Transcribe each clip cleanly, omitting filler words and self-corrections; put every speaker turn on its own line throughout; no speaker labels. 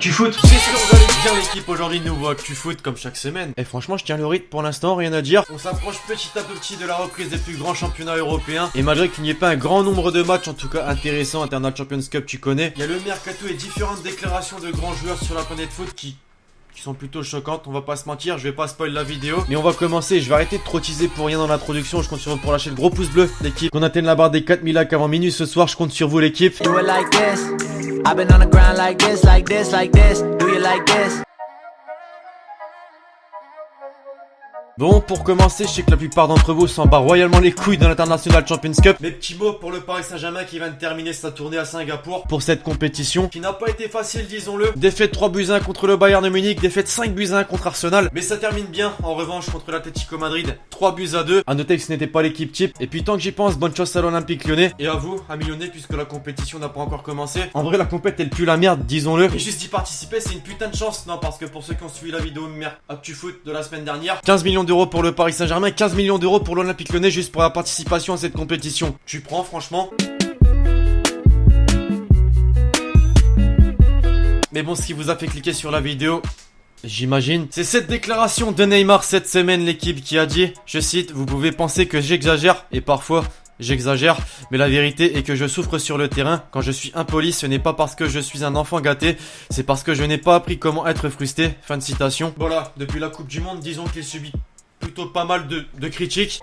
ActuFoot. J'espère que vous allez bien l'équipe, aujourd'hui nouveau ActuFoot comme chaque semaine. Et franchement je tiens le rythme pour l'instant, rien à dire. On s'approche petit à petit de la reprise des plus grands championnats européens. Et malgré qu'il n'y ait pas un grand nombre de matchs, en tout cas intéressants, International Champions Cup tu connais, il y a le mercato et différentes déclarations de grands joueurs sur la planète foot qui sont plutôt choquantes, on va pas se mentir, je vais pas spoil la vidéo. Mais on va commencer, je vais arrêter de trop teaser pour rien dans l'introduction, je compte sur vous pour lâcher le gros pouce bleu, l'équipe. Qu'on atteigne la barre des 4000 likes avant minuit ce soir, je compte sur vous l'équipe. Bon, pour commencer, je sais que la plupart d'entre vous s'en battent royalement les couilles dans l'International Champions Cup. Mes petits mots pour le Paris Saint-Germain qui vient de terminer sa tournée à Singapour pour cette compétition qui n'a pas été facile, disons-le. Défaite 3-1 contre le Bayern de Munich, défaite 5-1 contre Arsenal. Mais ça termine bien en revanche contre l'Atlético Madrid, 3-2. À noter que ce n'était pas l'équipe type. Et puis tant que j'y pense, bonne chance à l'Olympique Lyonnais. Et à vous, amis lyonnais, puisque la compétition n'a pas encore commencé. En vrai, la compète elle pue la merde, disons-le. Et juste d'y participer, c'est une putain de chance. Non, parce que pour ceux qui ont suivi la vidéo ActuFoot de la semaine dernière, 15 millions d'euros pour le Paris Saint-Germain, 15 millions d'euros pour l'Olympique Lyonnais juste pour la participation à cette compétition. Tu prends franchement? Mais bon, ce qui vous a fait cliquer sur la vidéo, j'imagine, c'est cette déclaration de Neymar cette semaine, l'équipe qui a dit, je cite, vous pouvez penser que j'exagère, et parfois j'exagère, mais la vérité est que je souffre sur le terrain. Quand je suis impoli, ce n'est pas parce que je suis un enfant gâté, c'est parce que je n'ai pas appris comment être frustré. Fin de citation. Voilà, depuis la Coupe du Monde, disons qu'il subit plutôt pas mal de critiques.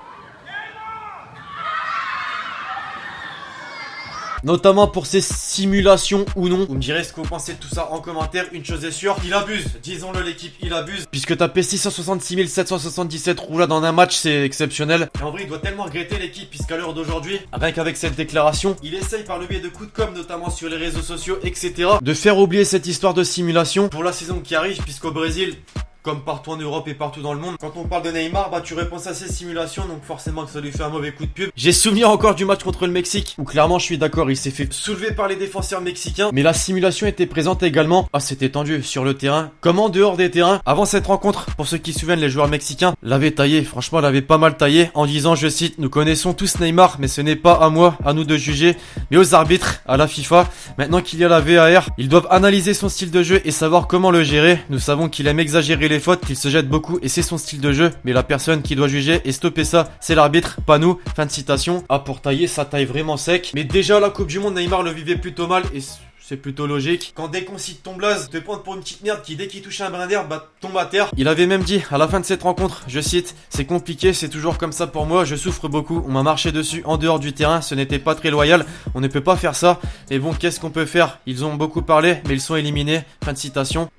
Notamment pour ses simulations ou non. Vous me direz ce que vous pensez de tout ça en commentaire. Une chose est sûre, il abuse. Disons-le l'équipe, il abuse. Puisque taper 666 777 roulades dans un match, c'est exceptionnel. Et en vrai, il doit tellement regretter l'équipe, puisqu'à l'heure d'aujourd'hui, rien qu'avec cette déclaration, il essaye par le biais de coups de com', notamment sur les réseaux sociaux, etc., de faire oublier cette histoire de simulation pour la saison qui arrive, puisqu'au Brésil, comme partout en Europe et partout dans le monde, quand on parle de Neymar, bah tu réponds à ces simulations, donc forcément que ça lui fait un mauvais coup de pub. J'ai souvenir encore du match contre le Mexique, où clairement je suis d'accord, il s'est fait soulever par les défenseurs mexicains, mais la simulation était présente également. Ah, c'était tendu sur le terrain, comme en dehors des terrains. Avant cette rencontre, pour ceux qui se souviennent, les joueurs mexicains l'avaient taillé, franchement l'avaient pas mal taillé, en disant, je cite, nous connaissons tous Neymar, mais ce n'est pas à moi, à nous de juger, mais aux arbitres, à la FIFA. Maintenant qu'il y a la VAR, ils doivent analyser son style de jeu et savoir comment le gérer. Nous savons qu'il aime exagérer les fautes, qu'il se jette beaucoup et c'est son style de jeu, mais la personne qui doit juger et stopper ça, c'est l'arbitre, pas nous. Fin de citation. Ah, pour tailler, ça taille vraiment sec. Mais déjà la Coupe du Monde, Neymar le vivait plutôt mal et c'est plutôt logique. Quand dès qu'on cite ton blaze, te prendre pour une petite merde qui dès qu'il touche un brin d'herbe, bah tombe à terre. Il avait même dit à la fin de cette rencontre, je cite, c'est compliqué, c'est toujours comme ça pour moi, je souffre beaucoup, on m'a marché dessus en dehors du terrain, ce n'était pas très loyal, on ne peut pas faire ça. Et bon, qu'est-ce qu'on peut faire? Ils ont beaucoup parlé, mais ils sont éliminés. Fin de citation.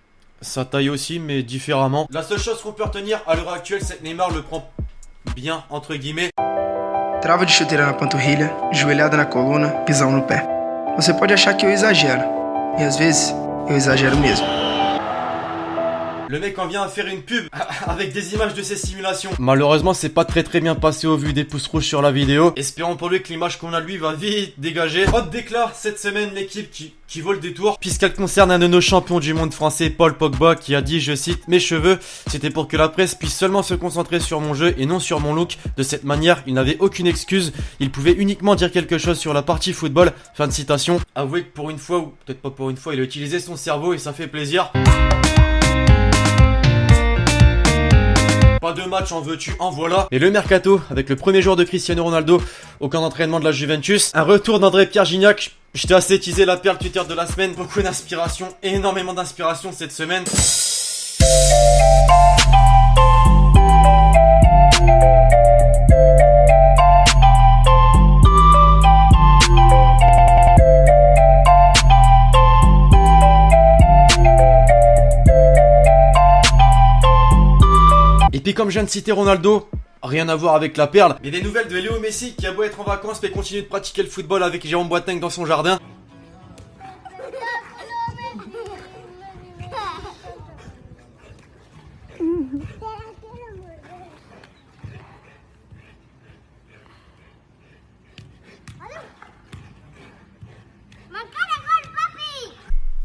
Ça taille aussi, mais différemment. La seule chose qu'on peut retenir à l'heure actuelle, c'est que Neymar le prend bien, entre guillemets.
Trava de chuteira na panturrilha, joelhada na coluna, pisão no pé. Você pode achar que eu exagero, e às vezes eu exagero mesmo.
Le mec en vient à faire une pub avec des images de ses simulations. Malheureusement, c'est pas très bien passé au vu des pouces rouges sur la vidéo. Espérons pour lui que l'image qu'on a de lui va vite dégager. Hop, déclare cette semaine l'équipe qui vaut le détour, puisqu'elle concerne un de nos champions du monde français, Paul Pogba, qui a dit, je cite, mes cheveux, c'était pour que la presse puisse seulement se concentrer sur mon jeu et non sur mon look. De cette manière, il n'avait aucune excuse. Il pouvait uniquement dire quelque chose sur la partie football. Fin de citation. Avouez que pour une fois, ou peut-être pas pour une fois, il a utilisé son cerveau et ça fait plaisir. Pas de match, en veux-tu, en voilà. Et le mercato, avec le premier joueur de Cristiano Ronaldo au camp d'entraînement de la Juventus. Un retour d'André Pierre Gignac. Je t'ai assez teasé la perle Twitter de la semaine. Beaucoup d'inspiration, énormément d'inspiration cette semaine. Et puis comme je viens de citer Ronaldo, rien à voir avec la perle, mais des nouvelles de Léo Messi qui a beau être en vacances mais continue de pratiquer le football avec Jérôme Boateng dans son jardin.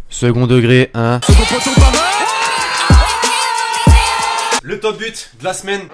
Second degré, hein. Le top but de la semaine.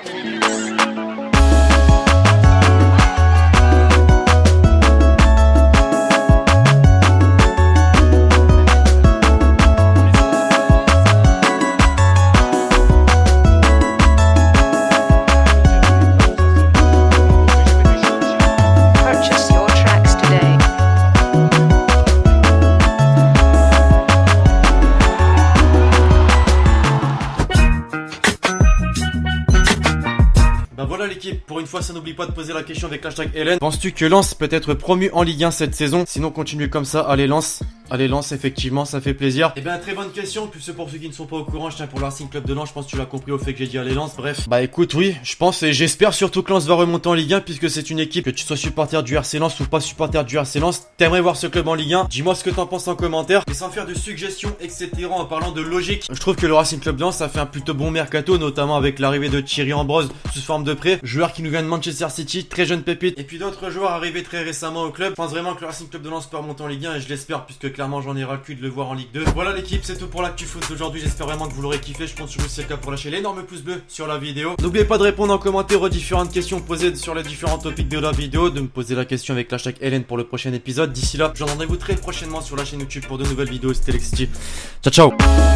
l'équipe, pour une fois ça n'oublie pas de poser la question avec l'hashtag Hélène. Penses-tu que Lens peut être promu en Ligue 1 cette saison? Sinon continue comme ça, allez Lens. Allez Lens, effectivement ça fait plaisir. Et bien très bonne question, plus pour ceux qui ne sont pas au courant, je tiens pour le Racing Club de Lens, je pense que tu l'as compris au fait que j'ai dit allez Lens. Bref, bah écoute oui, je pense et j'espère surtout que Lens va remonter en Ligue 1 puisque c'est une équipe, que tu sois supporter du RC Lens ou pas supporter du RC Lens, t'aimerais voir ce club en Ligue 1. Dis-moi ce que t'en penses en commentaire. Et sans faire de suggestions etc en parlant de logique, je trouve que le Racing Club de Lens ça fait un plutôt bon mercato, notamment avec l'arrivée de Thierry Ambrose sous forme de prêt, joueur qui nous vient de Manchester City, très jeune pépite, et puis d'autres joueurs arrivés très récemment au club. Je pense vraiment que le Racing Club de Lens peut remonter en Ligue 1 et je l'espère puisque clairement j'en ai ras le cul de le voir en Ligue 2. Voilà l'équipe, c'est tout pour l'actu foot d'aujourd'hui, j'espère vraiment que vous l'aurez kiffé, je compte sur vous si c'est le cas pour lâcher l'énorme pouce bleu sur la vidéo. N'oubliez pas de répondre en commentaire aux différentes questions posées sur les différents topics de la vidéo, de me poser la question avec l'hashtag Hélène pour le prochain épisode. D'ici là, je vous rendez-vous très prochainement sur la chaîne YouTube pour de nouvelles vidéos. C'était Lexity. Ciao ciao.